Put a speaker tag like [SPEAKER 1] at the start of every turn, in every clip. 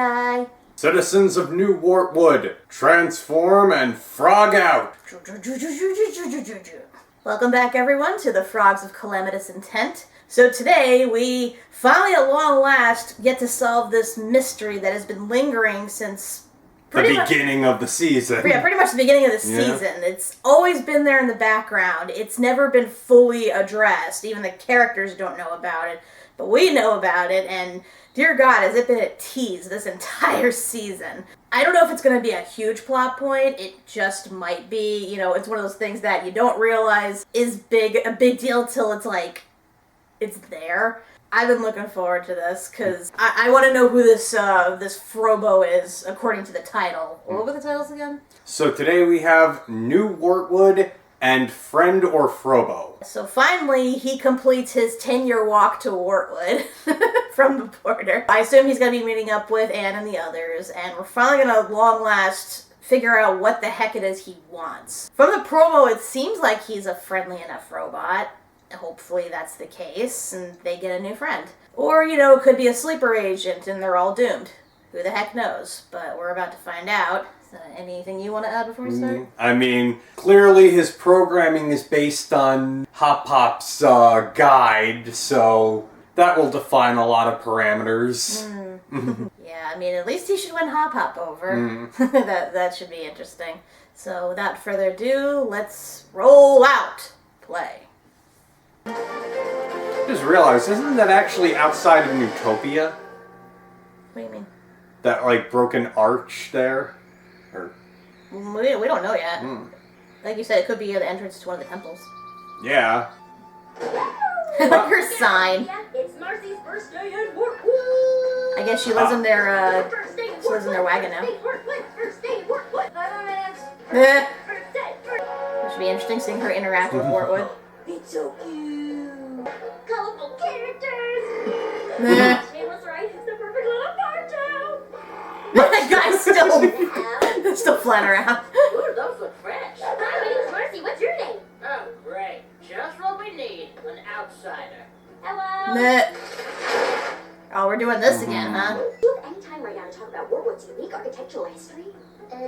[SPEAKER 1] guy.
[SPEAKER 2] Citizens of New Wartwood, transform and frog out!
[SPEAKER 1] Welcome back, everyone, to the Frogs of Calamitous Intent. So today, we finally, at long last, get to solve this mystery that has been lingering since...
[SPEAKER 2] The beginning of the season.
[SPEAKER 1] Yeah, pretty much the beginning of the season. It's always been there in the background. It's never been fully addressed. Even the characters don't know about it. But we know about it, and dear God, has it been a tease this entire season. I don't know if it's going to be a huge plot point. It just might be. You know, it's one of those things that you don't realize is a big deal till it's like, it's there. I've been looking forward to this, because I want to know who this Frobo is, according to the title. What were the titles again?
[SPEAKER 2] So today we have New Wartwood and Friend or Frobo.
[SPEAKER 1] So finally, he completes his 10-year walk to Wartwood from the border. I assume he's going to be meeting up with Anne and the others, and we're finally going to, long last, figure out what the heck it is he wants. From the promo, it seems like he's a friendly enough robot. Hopefully that's the case, and they get a new friend. Or, you know, it could be a sleeper agent, and they're all doomed. Who the heck knows? But we're about to find out. Anything you want to add before we start?
[SPEAKER 2] I mean, clearly his programming is based on Hop Pop's guide, so that will define a lot of parameters.
[SPEAKER 1] Yeah, I mean, at least he should win Hop Hop over. That should be interesting. So without further ado, let's roll out. Play.
[SPEAKER 2] I just realized, isn't that actually outside of Newtopia?
[SPEAKER 1] What do you mean?
[SPEAKER 2] That, like, broken arch there? Or...
[SPEAKER 1] We don't know yet. Like you said, it could be the entrance to one of the temples.
[SPEAKER 2] Yeah.
[SPEAKER 1] Like her sign.
[SPEAKER 3] It's Marcy's first day at Wartwood.
[SPEAKER 1] I guess she lives in their, wagon now.
[SPEAKER 3] First day at Wartwood. 5 minutes.
[SPEAKER 1] It
[SPEAKER 3] First day.
[SPEAKER 1] should be interesting seeing her interact with Wartwood.
[SPEAKER 3] It's so cute. Colorful characters. She was right. It's the perfect little cartoon.
[SPEAKER 1] That guy's still flying around.
[SPEAKER 3] Ooh, those look fresh. Hi, my name's Marcy. What's your name? Oh, great. Just what we need. An outsider. Hello.
[SPEAKER 1] Oh, we're doing this again, huh?
[SPEAKER 3] Do you have any time right now to talk about Wartwood's unique architectural history? You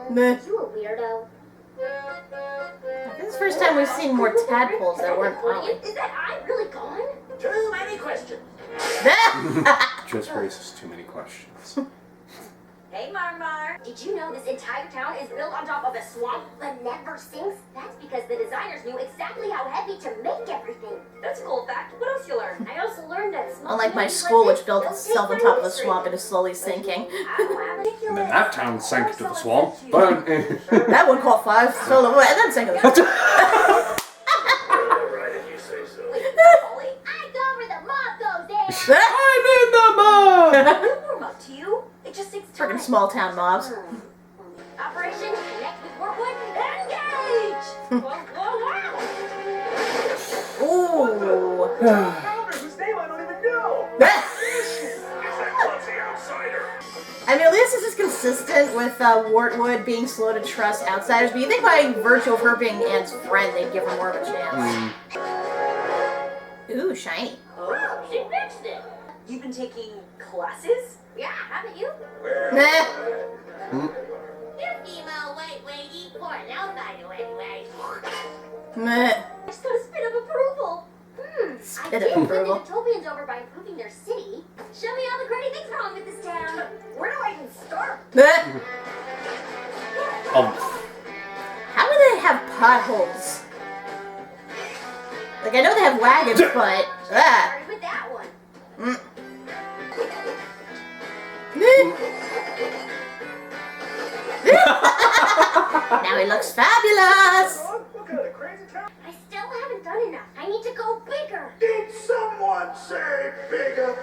[SPEAKER 3] a weirdo.
[SPEAKER 1] This is the first time we've seen more tadpoles that weren't Polly.
[SPEAKER 3] Is that eye really gone? Too many questions.
[SPEAKER 2] Just raises too many questions.
[SPEAKER 3] Hey, Marmar. Did you know this entire town is built on top of a swamp that never sinks? That's because the designers knew exactly how heavy to make everything. That's a cool fact. What else you learned? I also learned that small...
[SPEAKER 1] Unlike my school, which built itself on top of a swamp and is slowly sinking.
[SPEAKER 2] And then that town sank into the swamp, but...
[SPEAKER 1] That one caught 5, fell away, and then sank into the swamp.
[SPEAKER 3] Alright, if you say so. Wait, Polly? I go where the mob goes in.
[SPEAKER 2] I'm in the mob!
[SPEAKER 3] We'll warm up to you. It just takes time.
[SPEAKER 1] Freaking small town mobs.
[SPEAKER 3] Operation Connect with Wartwood. Engage!
[SPEAKER 1] Ooh.
[SPEAKER 4] Whose name I don't even know.
[SPEAKER 1] I mean, at least this is consistent with Wartwood being slow to trust outsiders, but you think by virtue of her being Anne's friend, they'd give her more of a chance. Ooh, shiny.
[SPEAKER 3] Oh, she fixed it. You've been taking classes? Yeah, haven't you? You female white lady for an outsider anyway. I just gotta spit up approval. I did win the Utopians over by improving their city. Show me all the great things wrong with this town. Where do I even start?
[SPEAKER 1] How do they have potholes? Like, I know they have wagons, but...
[SPEAKER 3] Started with that one.
[SPEAKER 1] Now he looks fabulous!
[SPEAKER 3] I still haven't done enough. I need to go bigger.
[SPEAKER 4] Did someone say bigger?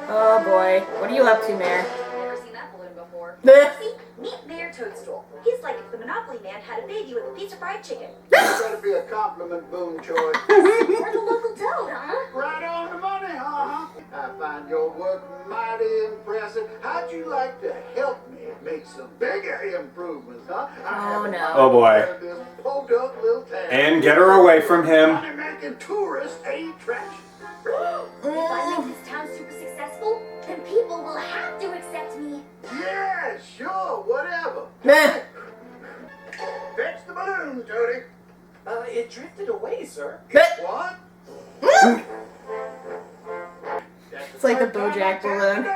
[SPEAKER 1] Oh boy. What are you up to, Mayor?
[SPEAKER 3] Never seen that balloon before.
[SPEAKER 1] Bleh.
[SPEAKER 3] See, meet Mayor Toadstool. He's like if the Monopoly man had a baby with a piece of fried chicken.
[SPEAKER 4] That's gotta be a compliment, Boom Choy.
[SPEAKER 3] We're the local toad, huh?
[SPEAKER 4] Right on the money, huh? I find your work mighty impressive. How'd you like to help me make some bigger improvements, huh?
[SPEAKER 1] Oh no.
[SPEAKER 2] Oh boy. And get her away from him.
[SPEAKER 4] Money-making tourist attraction.
[SPEAKER 3] If I make this town super successful, then people will have to accept me.
[SPEAKER 4] Yeah, sure, whatever.
[SPEAKER 1] Meh.
[SPEAKER 4] Fetch the balloon, Jody.
[SPEAKER 5] It drifted away, sir.
[SPEAKER 4] What?
[SPEAKER 1] It's like the BoJack balloon.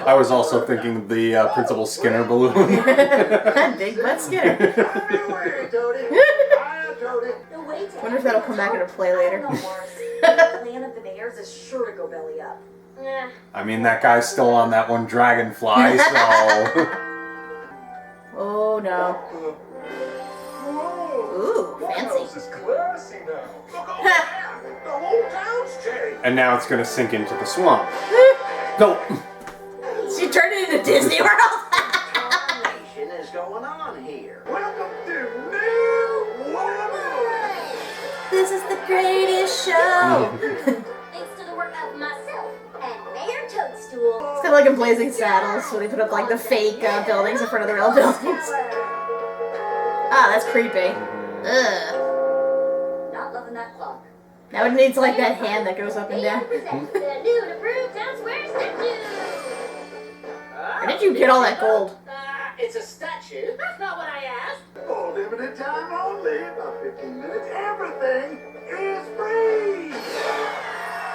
[SPEAKER 2] I was also thinking the Principal Skinner balloon.
[SPEAKER 1] Big butt Skinner. Wonder if that'll come back into play later.
[SPEAKER 6] The plan of the mayor's is sure to go belly up.
[SPEAKER 2] I mean, that guy's still on that one dragonfly, so...
[SPEAKER 1] Oh no. Ooh, fancy.
[SPEAKER 5] This is classy now.
[SPEAKER 4] The whole town's changed.
[SPEAKER 2] And now it's gonna sink into the swamp. No!
[SPEAKER 1] She turned it into Disney World.
[SPEAKER 5] Nation is going on here.
[SPEAKER 4] Welcome to New Wartwood.
[SPEAKER 1] This is the greatest show.
[SPEAKER 3] Thanks to the work of myself and Mayor Toadstool.
[SPEAKER 1] It's kind of like in Blazing Saddles, where they put up like the fake buildings in front of the real buildings. Ah, that's creepy. Ugh.
[SPEAKER 6] Not loving that clock.
[SPEAKER 1] Now it needs like that hand that goes up and down.
[SPEAKER 3] Presents the new and approved Town Square statue.
[SPEAKER 1] Where did you get all that gold?
[SPEAKER 5] It's a statue.
[SPEAKER 3] That's not what I asked.
[SPEAKER 4] For limited time only, about 15 minutes, everything is free.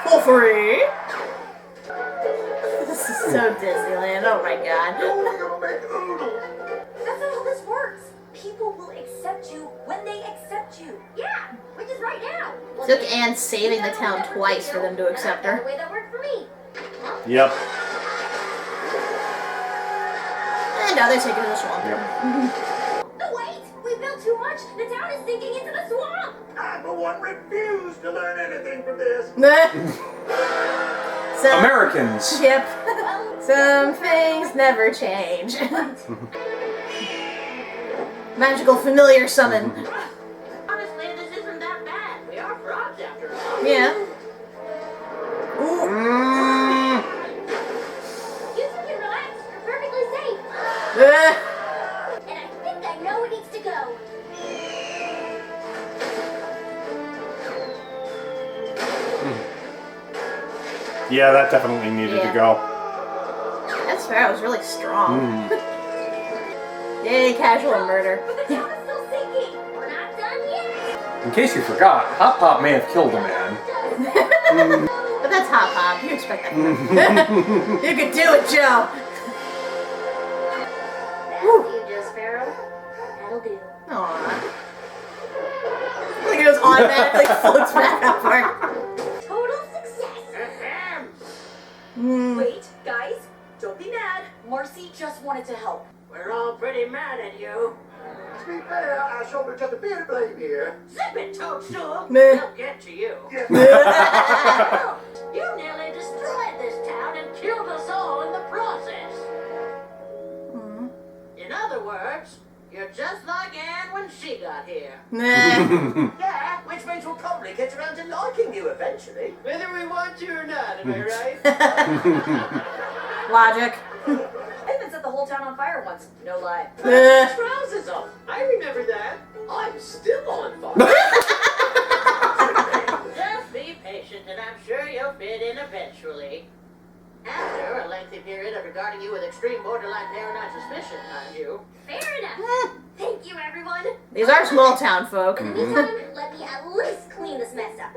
[SPEAKER 1] For free? This is so Disneyland. Oh my god.
[SPEAKER 4] We're gonna make oodles.
[SPEAKER 6] That's not how this works. People will accept you when they accept you.
[SPEAKER 3] Yeah, which is right now.
[SPEAKER 1] Took Anne saving the town twice for them to accept her.
[SPEAKER 3] The way that worked for me.
[SPEAKER 2] Yep.
[SPEAKER 1] And now they're taking to the swamp.
[SPEAKER 2] Yep.
[SPEAKER 3] No, wait! We built too much. The town is sinking into the swamp.
[SPEAKER 4] I, for one, refuse to learn anything from this.
[SPEAKER 1] Some,
[SPEAKER 2] Americans!
[SPEAKER 1] Yep. Some things never change. Magical familiar summon.
[SPEAKER 3] Honestly, this isn't that bad. We are frogs after all.
[SPEAKER 1] Yeah. Ooh.
[SPEAKER 3] You two can relax. You're perfectly safe. And I think I know where it needs to go.
[SPEAKER 2] Yeah, that definitely needed to go.
[SPEAKER 1] That sparrow was really strong. Yay, casual murder.
[SPEAKER 3] But the town is still sinking. We're not done yet.
[SPEAKER 2] In case you forgot, Hop Pop may have killed a man.
[SPEAKER 1] But that's Hop Hop. You expect that. You could do it, Joe.
[SPEAKER 3] That'll do, Joe Sparrow. That'll do.
[SPEAKER 1] Aww. Like it just automatically floats back upward.
[SPEAKER 3] Total success.
[SPEAKER 6] Wait, guys, don't be mad. Marcy just wanted to help.
[SPEAKER 5] We're all pretty mad at you.
[SPEAKER 4] To be fair, I shoulder just a bit of blame here.
[SPEAKER 5] Zip it, Toadstool.
[SPEAKER 1] Meh.
[SPEAKER 5] We'll get to you.
[SPEAKER 4] Yes.
[SPEAKER 5] You nearly destroyed this town and killed us all in the process. In other words, you're just like Anne when she got here.
[SPEAKER 1] Nah.
[SPEAKER 5] Yeah, which means we'll probably get around to liking you eventually. Whether we want to or not, am I right?
[SPEAKER 1] Logic.
[SPEAKER 6] I even set the whole town on fire once. No lie.
[SPEAKER 5] Trousers off. I remember that. I'm still on fire. Just be patient and I'm sure you'll fit in eventually. After a lengthy period of regarding you with extreme borderline paranoid suspicion, mind you.
[SPEAKER 3] Fair enough. Thank you, everyone.
[SPEAKER 1] These are small town folk.
[SPEAKER 3] In the meantime, let me at least clean this mess up.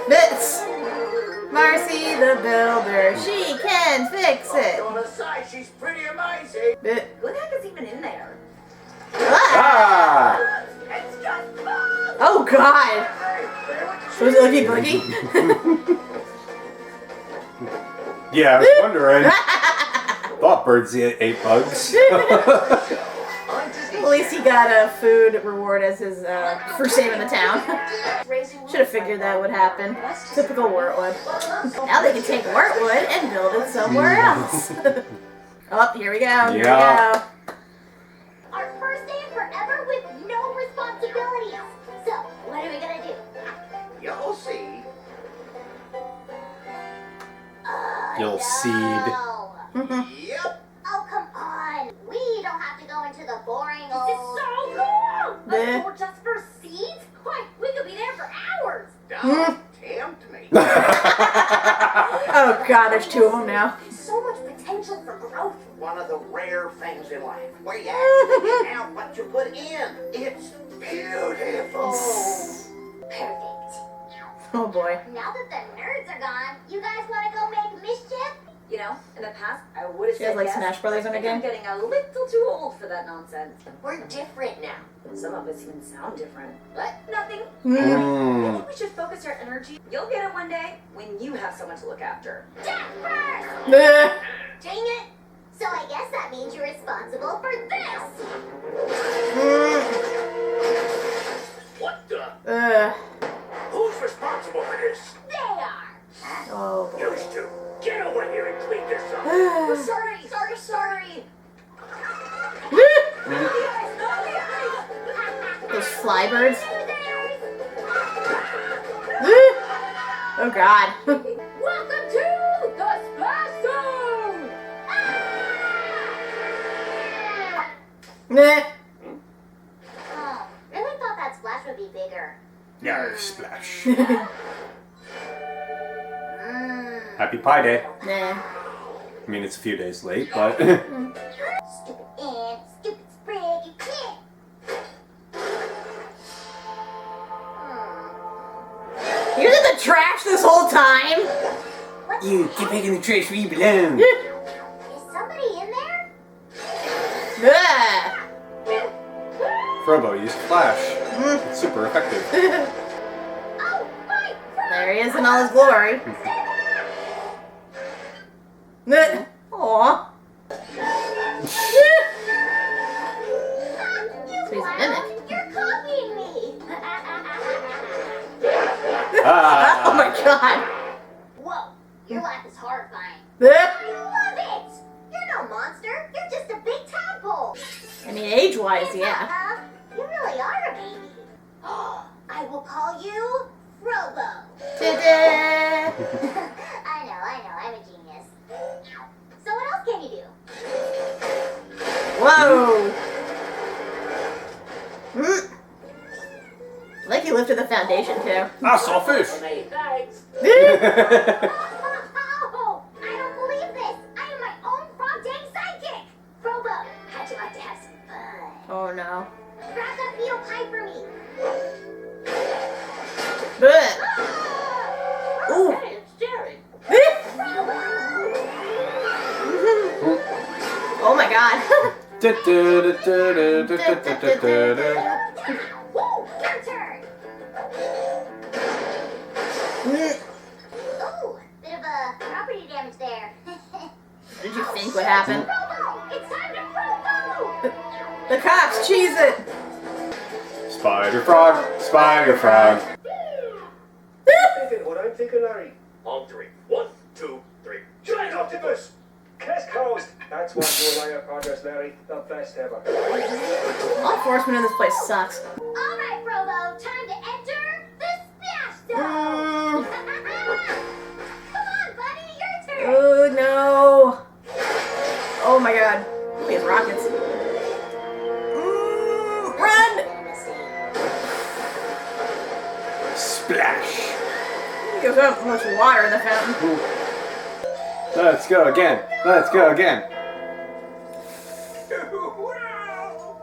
[SPEAKER 1] Bits. Marcy the builder. She can fix it.
[SPEAKER 5] On the side, she's pretty amazing.
[SPEAKER 1] Bit.
[SPEAKER 6] Who the heck is even in there?
[SPEAKER 2] Ah!
[SPEAKER 5] It's just fun.
[SPEAKER 1] Oh god. So is it Oogie Boogie?
[SPEAKER 2] Yeah, I was wondering. Thought birds ate bugs.
[SPEAKER 1] At least he got a food reward as his for saving the town. Should have figured that would happen. Typical Wartwood. Now they can take Wartwood and build it somewhere else. Oh, here we go. Here we go.
[SPEAKER 3] Our first day of forever with no responsibilities. So, what are we gonna do?
[SPEAKER 5] You'll see.
[SPEAKER 2] You'll seed.
[SPEAKER 5] Yep.
[SPEAKER 3] Oh, come on. We don't have to go into the boring
[SPEAKER 6] This is
[SPEAKER 3] old...
[SPEAKER 6] so cool!
[SPEAKER 1] Bleh.
[SPEAKER 3] A store just for seeds? Why, we could be there for hours.
[SPEAKER 5] Don't tempt me.
[SPEAKER 1] Oh god, there's two of them now.
[SPEAKER 7] things in life where you actually get out what you put in. It's beautiful.
[SPEAKER 3] Perfect.
[SPEAKER 1] Oh boy.
[SPEAKER 3] Now that the nerds are gone, you guys want to go make mischief?
[SPEAKER 6] You know, in the past, I would have
[SPEAKER 1] She has
[SPEAKER 6] said
[SPEAKER 1] like
[SPEAKER 6] yes.
[SPEAKER 1] Smash Brothers in a
[SPEAKER 6] I'm
[SPEAKER 1] game.
[SPEAKER 6] getting a little too old for that nonsense.
[SPEAKER 5] We're different now.
[SPEAKER 6] Some of us even sound different.
[SPEAKER 5] What?
[SPEAKER 6] Nothing. I
[SPEAKER 2] Mm.
[SPEAKER 6] think we should focus our energy. You'll get it one day when you have someone to look after.
[SPEAKER 3] Jack first!
[SPEAKER 1] Ugh.
[SPEAKER 3] Dang it! So I guess that means you're responsible for this!
[SPEAKER 4] What the? Who's responsible for this?
[SPEAKER 3] They are!
[SPEAKER 1] Oh boy.
[SPEAKER 4] You two, get over here and clean this up.
[SPEAKER 6] Sorry.
[SPEAKER 1] Those flybirds.
[SPEAKER 3] Losers!
[SPEAKER 1] Oh god.
[SPEAKER 3] Welcome to the Splash Zone!
[SPEAKER 1] Meh.
[SPEAKER 3] Oh, really thought that splash would be bigger.
[SPEAKER 2] Yar, splash.
[SPEAKER 3] Mmm.
[SPEAKER 2] Happy Pie Day.
[SPEAKER 1] Nah.
[SPEAKER 2] I mean, it's a few days late, but...
[SPEAKER 3] Stupid ant, stupid sprig, you can't!
[SPEAKER 1] You was in the trash this whole time?
[SPEAKER 2] You keep making the trash where you belong.
[SPEAKER 3] Is somebody in there?
[SPEAKER 1] Ugh.
[SPEAKER 2] Frobo used Flash. It's super effective.
[SPEAKER 3] Oh, my!
[SPEAKER 1] There he is in all his glory. Meh. Aw.
[SPEAKER 3] You
[SPEAKER 1] So he's a
[SPEAKER 3] clown!
[SPEAKER 1] mimic.
[SPEAKER 3] You're copying me!
[SPEAKER 2] Ah.
[SPEAKER 1] Oh my god.
[SPEAKER 3] Whoa, your laugh is horrifying.
[SPEAKER 1] Meh.
[SPEAKER 3] I love it! You're no monster, you're just a big tadpole!
[SPEAKER 1] I mean, age-wise, yeah.
[SPEAKER 3] You really are a baby. I will call you Frobo.
[SPEAKER 1] Ta-da.
[SPEAKER 3] I know, I'm a genius. So what else can you do?
[SPEAKER 1] Whoa. Like he lifted the foundation, too.
[SPEAKER 2] I saw fish.
[SPEAKER 7] Hey, thanks.
[SPEAKER 3] Oh, I don't believe this. I am my own frog dang sidekick. Frobo, how'd you like to have some fun?
[SPEAKER 1] Oh no.
[SPEAKER 3] Grab that beetle pie for me.
[SPEAKER 1] Blech. Ooh.
[SPEAKER 5] Hey, it's Jerry.
[SPEAKER 1] Oh my god.
[SPEAKER 3] Woo, your turn. Ooh, bit of a property damage there.
[SPEAKER 1] What did you think would happen?
[SPEAKER 3] Frobo, it's time to Frobo.
[SPEAKER 1] The cops, cheese it.
[SPEAKER 2] Spider Frog, Spider Frog.
[SPEAKER 8] Thinking what I'm thinking, Larry. On three. 1, 2, 3. Giant octopus! Case closed. That's why you and I are progress, Larry. The best ever.
[SPEAKER 1] Law enforcement in this place sucks.
[SPEAKER 3] All right, Frobo, time to enter the Splash Zone. Come on, buddy, your turn.
[SPEAKER 1] Oh no. Oh my god. He has rockets. Run!
[SPEAKER 2] Splash.
[SPEAKER 1] There's so much water in the fountain.
[SPEAKER 2] Let's go again. Let's go again.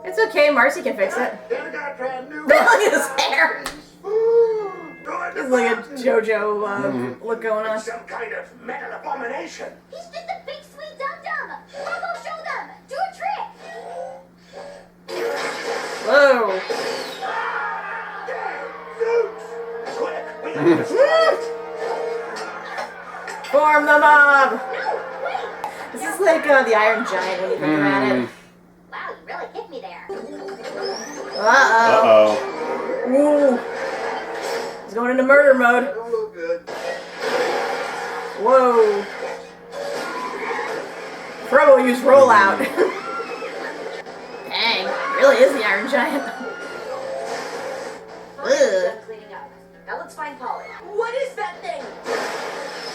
[SPEAKER 1] It's okay, Marcy can fix it.
[SPEAKER 4] Then I got brand new
[SPEAKER 1] Look at his hair.
[SPEAKER 4] He's
[SPEAKER 1] He's like a JoJo look going on.
[SPEAKER 4] Some kind of metal abomination.
[SPEAKER 3] He's just a big sweet dum-dum. Frobo, show them. Do a trick.
[SPEAKER 1] Whoa.
[SPEAKER 4] Quick, we have to destroy it.
[SPEAKER 1] Form the mob.
[SPEAKER 3] No, wait.
[SPEAKER 1] This is like the Iron Giant when you think about it.
[SPEAKER 3] Wow, you really kicked me there.
[SPEAKER 1] Uh-oh.
[SPEAKER 2] Uh-oh.
[SPEAKER 1] Ooh. He's going into murder mode.
[SPEAKER 4] Don't look good.
[SPEAKER 1] Whoa. Frobo used rollout. Dang, really is the Iron Giant.
[SPEAKER 6] Fine, done cleaning up. Now let's find Polly. What is that thing?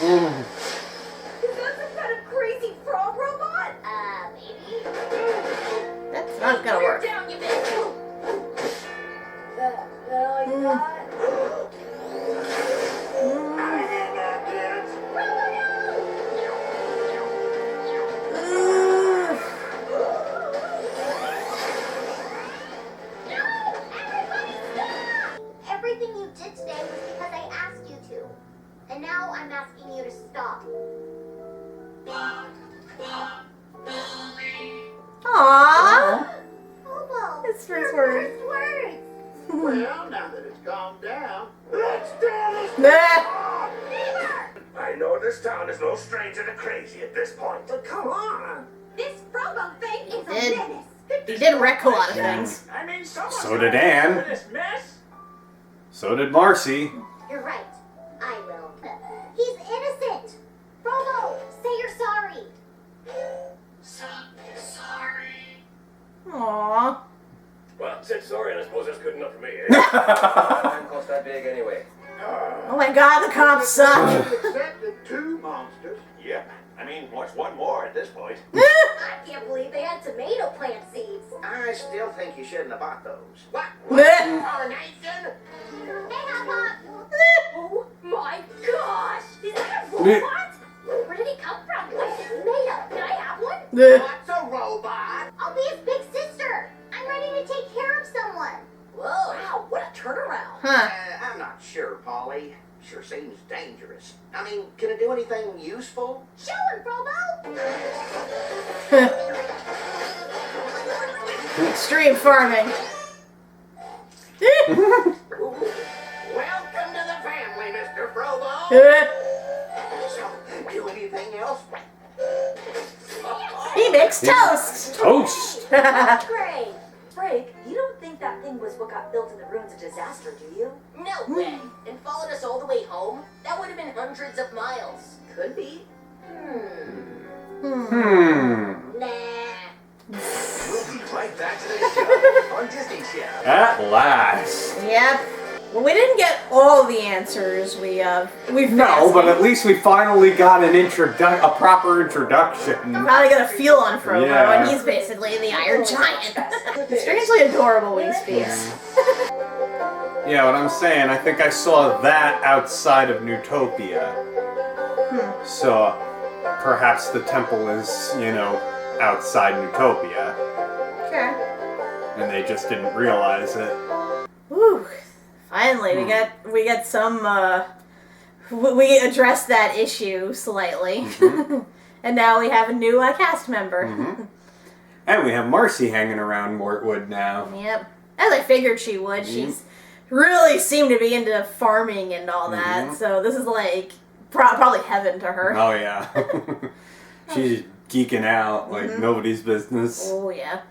[SPEAKER 6] Is that some kind of crazy frog robot?
[SPEAKER 3] Maybe.
[SPEAKER 1] That's not gonna work.
[SPEAKER 6] Down, you bitch. That all you got?
[SPEAKER 3] And now I'm asking you to stop.
[SPEAKER 1] Aww.
[SPEAKER 3] Frobo,
[SPEAKER 1] His
[SPEAKER 3] your
[SPEAKER 1] first word.
[SPEAKER 3] words.
[SPEAKER 4] Well, now that it's calmed down, let's do this.
[SPEAKER 1] Nah.
[SPEAKER 8] I know this town is no stranger to crazy at this point.
[SPEAKER 7] But come on.
[SPEAKER 3] This Frobo thing is a
[SPEAKER 1] Did.
[SPEAKER 3] menace.
[SPEAKER 1] He did wreck a lot of things.
[SPEAKER 8] I mean, someone's
[SPEAKER 2] So did Anne.
[SPEAKER 8] for this mess.
[SPEAKER 2] So did Marcy.
[SPEAKER 3] You're right. I will. He's innocent. Frobo, say you're sorry.
[SPEAKER 1] Aww.
[SPEAKER 8] Well, said sorry, and I suppose that's good enough for me, eh?
[SPEAKER 7] Time cost that big anyway.
[SPEAKER 1] Oh my god, the cops suck.
[SPEAKER 4] Accepted 2 monsters.
[SPEAKER 8] Yep. I mean, what's one more at this point?
[SPEAKER 3] I can't believe they had tomato plant seeds.
[SPEAKER 7] I still think you shouldn't have bought those. What?
[SPEAKER 1] Meh.
[SPEAKER 7] Nathan?
[SPEAKER 3] Hey, Papa.
[SPEAKER 6] Oh my gosh! Is that a robot?
[SPEAKER 3] Where did he come from? It's made up. Can I have one?
[SPEAKER 7] What's a robot?
[SPEAKER 3] I'll be his big sister. I'm ready to take care of someone.
[SPEAKER 6] Whoa! Wow, what a turnaround!
[SPEAKER 1] Huh.
[SPEAKER 7] I'm not sure, Polly. Sure seems dangerous. I mean, can it do anything useful?
[SPEAKER 3] Show him, Frobo.
[SPEAKER 1] Extreme farming.
[SPEAKER 7] Welcome to the family, Mr. Frobo. So, do anything else?
[SPEAKER 1] He makes toast.
[SPEAKER 2] Toast.
[SPEAKER 6] Great! Frank, you don't think that thing was what got built in the ruins of disaster, do you?
[SPEAKER 5] No way. And followed us all the way home? That would have been hundreds of miles.
[SPEAKER 6] Could be.
[SPEAKER 5] Nah.
[SPEAKER 8] We'll be right back to the show on Disney Channel.
[SPEAKER 2] At last.
[SPEAKER 1] Yep. Well, we didn't get all the answers we've
[SPEAKER 2] No,
[SPEAKER 1] asked.
[SPEAKER 2] but at least we finally got a proper introduction.
[SPEAKER 1] Probably got a feel on Frobo,
[SPEAKER 2] Yeah.
[SPEAKER 1] and he's basically the Iron Giant. Strangely adorable when he speaks.
[SPEAKER 2] Yeah, what I'm saying, I think I saw that outside of Newtopia. So perhaps the temple is, outside Newtopia,
[SPEAKER 1] Okay.
[SPEAKER 2] and they just didn't realize it.
[SPEAKER 1] Whew. Finally, we got some. We addressed that issue slightly, and now we have a new cast member.
[SPEAKER 2] And we have Marcy hanging around Wartwood now.
[SPEAKER 1] Yep. As I figured she would. She's really seemed to be into farming and all that. So this is like probably heaven to her.
[SPEAKER 2] Oh yeah. She's geeking out like nobody's business.
[SPEAKER 1] Oh yeah.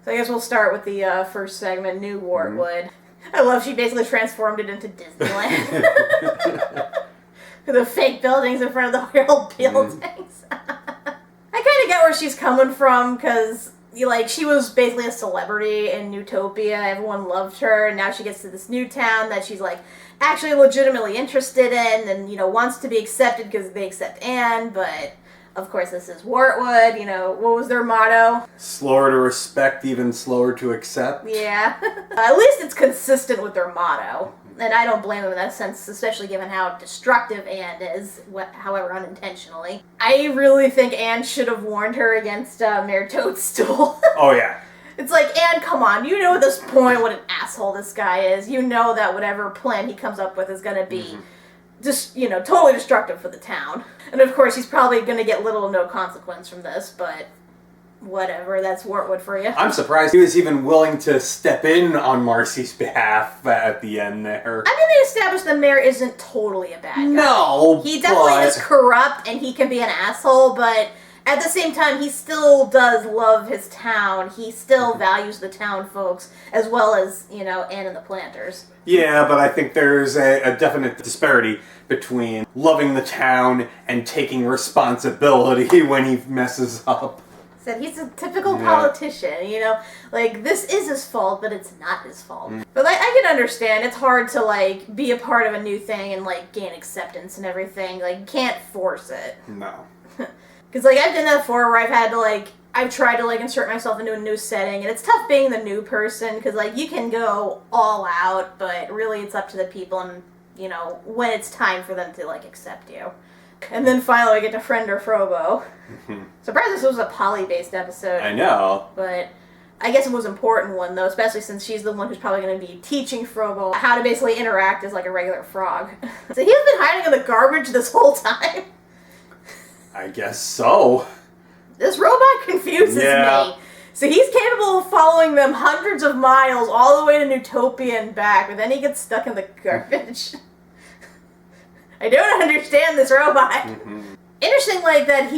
[SPEAKER 1] So I guess we'll start with the first segment, New Wartwood. I love she basically transformed it into Disneyland. The fake buildings in front of the real buildings. I kind of get where she's coming from, because she was basically a celebrity in Newtopia. Everyone loved her, and now she gets to this new town that she's actually legitimately interested in, and wants to be accepted because they accept Anne. But of course, this is Wartwood. What was their motto?
[SPEAKER 2] Slower to respect, even slower to accept.
[SPEAKER 1] Yeah. At least it's consistent with their motto. And I don't blame them in that sense, especially given how destructive Anne is, however unintentionally. I really think Anne should have warned her against Mayor Toadstool.
[SPEAKER 2] Oh yeah.
[SPEAKER 1] It's like, Anne, come on, you know at this point what an asshole this guy is. You know that whatever plan he comes up with is going to be just, totally destructive for the town. And of course, he's probably going to get little or no consequence from this, but whatever, that's Wartwood for you.
[SPEAKER 2] I'm surprised he was even willing to step in on Marcy's behalf at the end there.
[SPEAKER 1] I mean, they established the mayor isn't totally a bad guy.
[SPEAKER 2] No,
[SPEAKER 1] He definitely is corrupt, and he can be an asshole, but at the same time, he still does love his town. He still values the town folks, as well as, Anne and the Planters.
[SPEAKER 2] Yeah, but I think there's a definite disparity between loving the town and taking responsibility when he messes up.
[SPEAKER 1] Said he's a typical politician, this is his fault, but it's not his fault. But I can understand, it's hard to be a part of a new thing and gain acceptance and everything. You can't force it.
[SPEAKER 2] No.
[SPEAKER 1] Because I've done that before where I've had to I've tried to insert myself into a new setting, and it's tough being the new person because you can go all out, but really it's up to the people and when it's time for them to accept you. And then finally we get to Friend or Frobo. Surprised this was a poly-based episode.
[SPEAKER 2] I know.
[SPEAKER 1] But I guess the most important one, though, especially since she's the one who's probably going to be teaching Frobo how to basically interact as like a regular frog. So he's been hiding in the garbage this whole time?
[SPEAKER 2] I guess so.
[SPEAKER 1] This robot confuses me. So he's capable of following them hundreds of miles all the way to Newtopia and back, but then he gets stuck in the garbage. I don't understand this robot. Mm-hmm. Interesting, like, that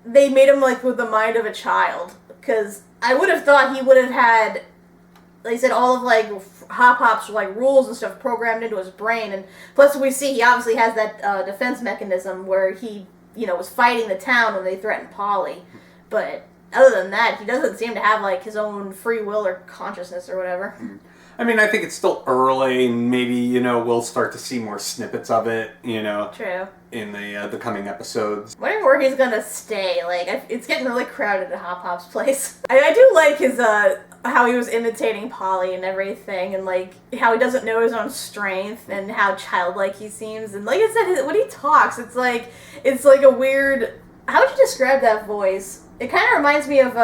[SPEAKER 1] they made him, like, with the mind of a child. Because I would have thought he would have had, like I said, all of, like, Hop-Hop's, like, rules and stuff programmed into his brain. And plus, we see he obviously has that defense mechanism where he, was fighting the town when they threatened Polly. But other than that, he doesn't seem to have, like, his own free will or consciousness or whatever.
[SPEAKER 2] I mean, I think it's still early, and maybe, we'll start to see more snippets of it,
[SPEAKER 1] True.
[SPEAKER 2] In the coming episodes.
[SPEAKER 1] Wondering where he's gonna stay. Like, it's getting really crowded at Hop-Hop's place. I do like his, how he was imitating Polly and everything, and, like, how he doesn't know his own strength, and how childlike he seems. And like I said, when he talks, it's like a weird... How would you describe that voice? It kind of reminds me of,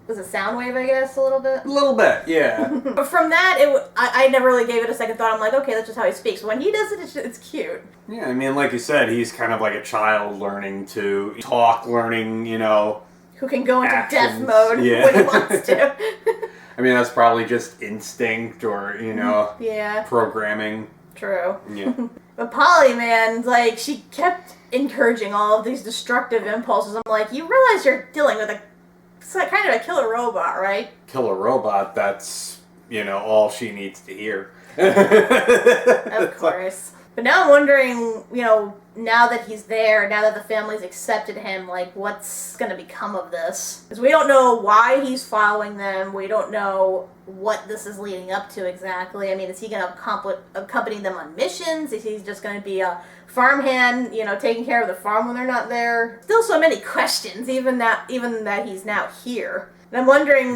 [SPEAKER 1] was it Soundwave, I guess, a little bit?
[SPEAKER 2] A little bit, yeah.
[SPEAKER 1] But from that, I never really gave it a second thought. I'm like, okay, that's just how he speaks. When he does it, it's cute.
[SPEAKER 2] Yeah, I mean, like you said, he's kind of like a child learning to talk, learning,
[SPEAKER 1] who can go into
[SPEAKER 2] actions.
[SPEAKER 1] Death mode when he wants to.
[SPEAKER 2] I mean, that's probably just instinct or,
[SPEAKER 1] yeah.
[SPEAKER 2] programming.
[SPEAKER 1] True.
[SPEAKER 2] Yeah.
[SPEAKER 1] But Polly, man, like, she kept encouraging all of these destructive impulses. I'm like, you realize you're dealing with it's like kind of a killer robot, right?
[SPEAKER 2] Killer robot, that's, all she needs to hear.
[SPEAKER 1] Of course. But now I'm wondering, now that he's there, now that the family's accepted him, like, what's going to become of this? Because we don't know why he's following them. We don't know what this is leading up to exactly. I mean, is he going to accompany them on missions? Is he just going to be a farmhand, taking care of the farm when they're not there? Still so many questions, even that he's now here. And I'm wondering,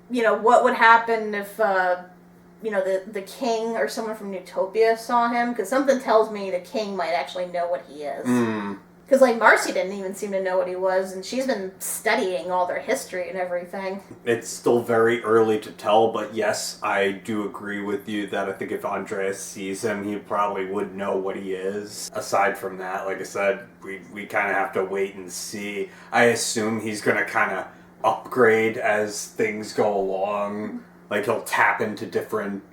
[SPEAKER 1] what would happen if... the king or someone from Newtopia saw him, because something tells me the king might actually know what he is. Because, like, Marcy didn't even seem to know what he was, and she's been studying all their history and everything.
[SPEAKER 2] It's still very early to tell, but yes, I do agree with you that I think if Andreas sees him, he probably would know what he is. Aside from that, like I said, we kind of have to wait and see. I assume he's going to kind of upgrade as things go along. Like, he'll tap into different,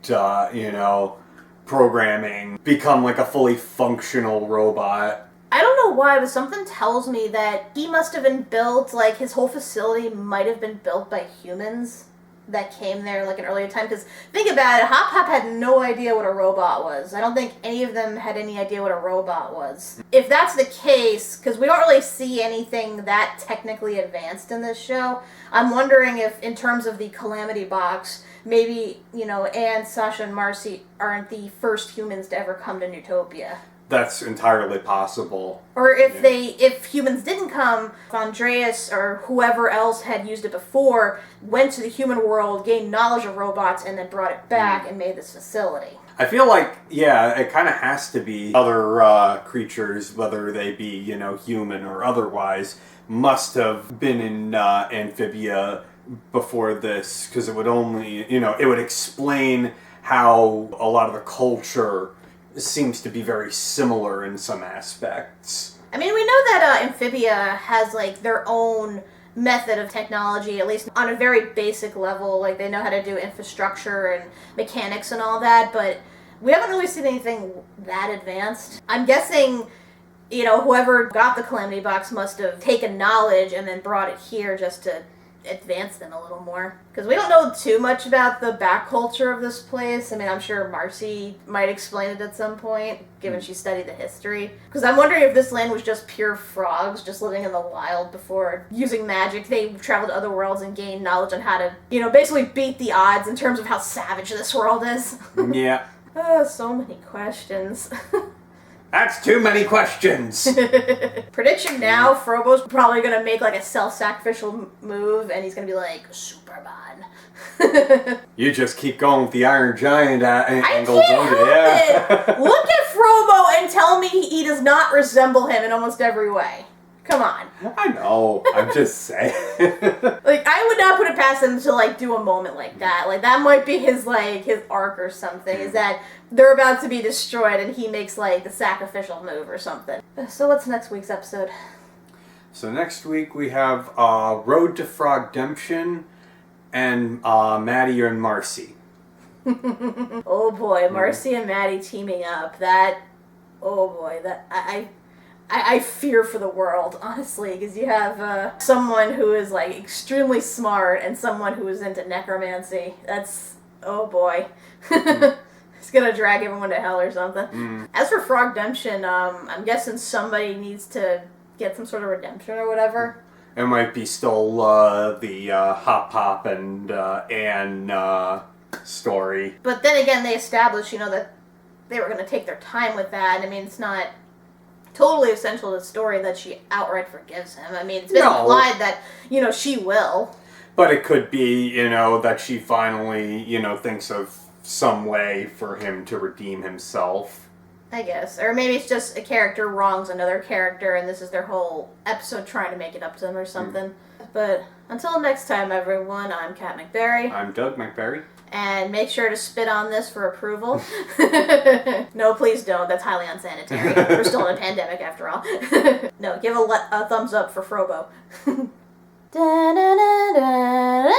[SPEAKER 2] programming, become like a fully functional robot.
[SPEAKER 1] I don't know why, but something tells me that he must have been built, like, his whole facility might have been built by humans that came there, like, an earlier time. Because, think about it, Hop-Hop had no idea what a robot was. I don't think any of them had any idea what a robot was. If that's the case, because we don't really see anything that technically advanced in this show, I'm wondering if, in terms of the Calamity Box, maybe, Anne, Sasha, and Marcy aren't the first humans to ever come to Newtopia.
[SPEAKER 2] That's entirely possible.
[SPEAKER 1] Or if humans didn't come, if Andreas or whoever else had used it before went to the human world, gained knowledge of robots, and then brought it back and made this facility.
[SPEAKER 2] I feel like, it kind of has to be other creatures, whether they be, human or otherwise, must have been in Amphibia before this, because it would only, it would explain how a lot of the culture seems to be very similar in some aspects.
[SPEAKER 1] I mean, we know that Amphibia has, like, their own method of technology, at least on a very basic level. Like, they know how to do infrastructure and mechanics and all that, but we haven't really seen anything that advanced. I'm guessing, whoever got the Calamity Box must have taken knowledge and then brought it here just to advance them a little more. Because we don't know too much about the back culture of this place. I mean, I'm sure Marcy might explain it at some point, given she studied the history. Because I'm wondering if this land was just pure frogs, just living in the wild before using magic. They traveled to other worlds and gained knowledge on how to, basically beat the odds in terms of how savage this world is.
[SPEAKER 2] Yeah.
[SPEAKER 1] Oh, so many questions.
[SPEAKER 2] That's too many questions!
[SPEAKER 1] Prediction now, Frobo's probably going to make, like, a self-sacrificial move, and he's going to be like, Superman.
[SPEAKER 2] You just keep going with the Iron Giant angle,
[SPEAKER 1] I can't help it! Look at Frobo and tell me he does not resemble him in almost every way. Come on.
[SPEAKER 2] I know. I'm just saying.
[SPEAKER 1] Like, I would not put it past him to, like, do a moment like that. Like, that might be his, like, his arc or something, is that they're about to be destroyed and he makes, like, the sacrificial move or something. So what's next week's episode?
[SPEAKER 2] So next week we have Road to Frogdemption and Maddie and Marcy.
[SPEAKER 1] Oh boy, Marcy and Maddie teaming up. That, oh boy, that I fear for the world, honestly, because you have someone who is, like, extremely smart and someone who is into necromancy. That's, oh boy. It's gonna drag everyone to hell or something. As for Frogdemption, I'm guessing somebody needs to get some sort of redemption or whatever.
[SPEAKER 2] It might be still the Hop Pop and Anne story.
[SPEAKER 1] But then again, they established, you know, that they were going to take their time with that. I mean, it's not totally essential to the story that she outright forgives him. I mean, it's been implied that, you know, she will.
[SPEAKER 2] But it could be, you know, that she finally, you know, thinks of some way for him to redeem himself.
[SPEAKER 1] I guess. Or maybe it's just a character wrongs another character and this is their whole episode trying to make it up to them or something. But until next time, everyone, I'm Kat MacBerrie.
[SPEAKER 2] I'm Doug MacBerrie.
[SPEAKER 1] And make sure to spit on this for approval. No, please don't. That's highly unsanitary. We're still in a pandemic after all. No, give a thumbs up for Frobo. Da, da, da, da.